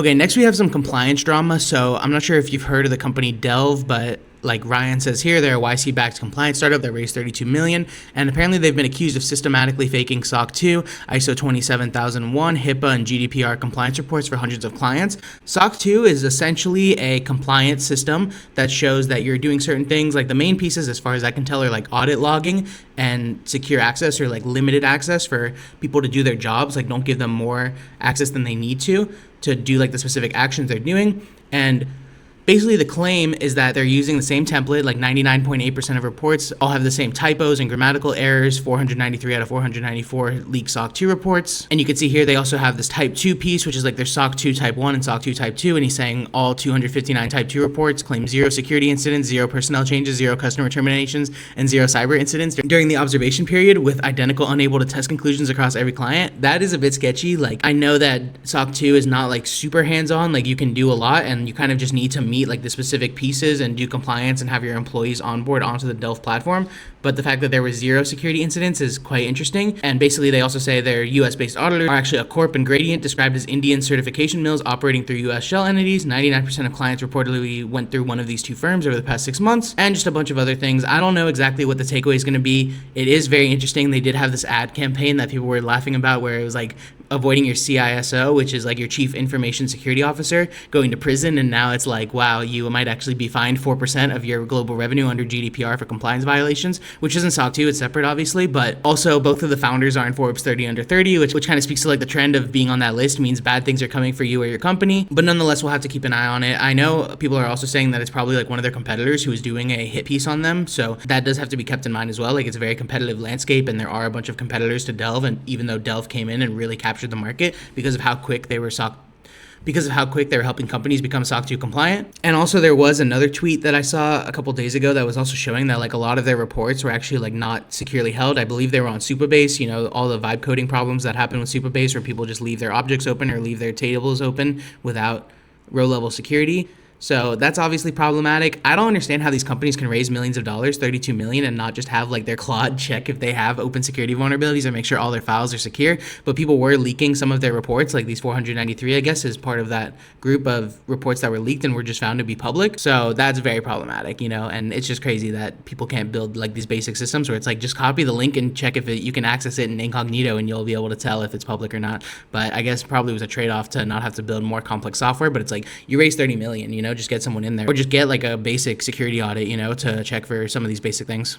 Okay, next we have some compliance drama. So I'm not sure if you've heard of the company Delve, but like Ryan says here, they're a YC-backed compliance startup that raised 32 million, and apparently they've been accused of systematically faking SOC 2, ISO 27001, HIPAA, and GDPR compliance reports for hundreds of clients. SOC 2 is essentially a compliance system that shows that you're doing certain things. Like the main pieces, as far as I can tell, are like audit logging and secure access, or like limited access for people to do their jobs. Like don't give them more access than they need to do like the specific actions they're doing. And basically, the claim is that they're using the same template, like 99.8% of reports all have the same typos and grammatical errors, 493 out of 494 leaked SOC 2 reports. And you can see here they also have this type 2 piece, which is like their SOC 2 type 1 and SOC 2 type 2. And he's saying all 259 type 2 reports claim 0 security incidents, 0 personnel changes, 0 customer terminations, and 0 cyber incidents during the observation period, with identical unable to test conclusions across every client. That is a bit sketchy. Like I know that SOC 2 is not like super hands-on, like you can do a lot and you kind of just need to meet like the specific pieces and do compliance and have your employees onboard onto the Delve platform. But the fact that there was 0 security incidents is quite interesting. And basically they also say their US based auditors are actually a corp and Gradient, described as Indian certification mills operating through US shell entities. 99% of clients reportedly went through one of these two firms over the past 6 months, and just a bunch of other things. I don't know exactly what the takeaway is going to be. It is very interesting. They did have this ad campaign that people were laughing about where it was like avoiding your CISO, which is like your chief information security officer, going to prison. And now it's like, wow, you might actually be fined 4% of your global revenue under GDPR for compliance violations, which isn't SOC 2, it's separate obviously. But also both of the founders are in Forbes 30 under 30, which kind of speaks to like the trend of being on that list means bad things are coming for you or your company. But nonetheless, we'll have to keep an eye on it. I know people are also saying that it's probably like one of their competitors who is doing a hit piece on them. So that does have to be kept in mind as well. Like it's a very competitive landscape and there are a bunch of competitors to Delve. And even though Delve came in and really captured the market because of how quick they were helping companies become SOC 2 compliant. And also there was another tweet that I saw a couple days ago that was also showing that like a lot of their reports were actually like not securely held. I believe they were on Supabase, you know, all the vibe coding problems that happen with Supabase where people just leave their objects open or leave their tables open without row level security. So that's obviously problematic. I don't understand how these companies can raise millions of dollars, 32 million, and not just have like their Claude check if they have open security vulnerabilities and make sure all their files are secure. But people were leaking some of their reports, like these 493, I guess, is part of that group of reports that were leaked and were just found to be public. So that's very problematic, you know, and it's just crazy that people can't build like these basic systems where it's like just copy the link and check if you can access it in incognito and you'll be able to tell if it's public or not. But I guess probably was a trade-off to not have to build more complex software. But it's like you raise 30 million, you know, just get someone in there or just get like a basic security audit, you know, to check for some of these basic things.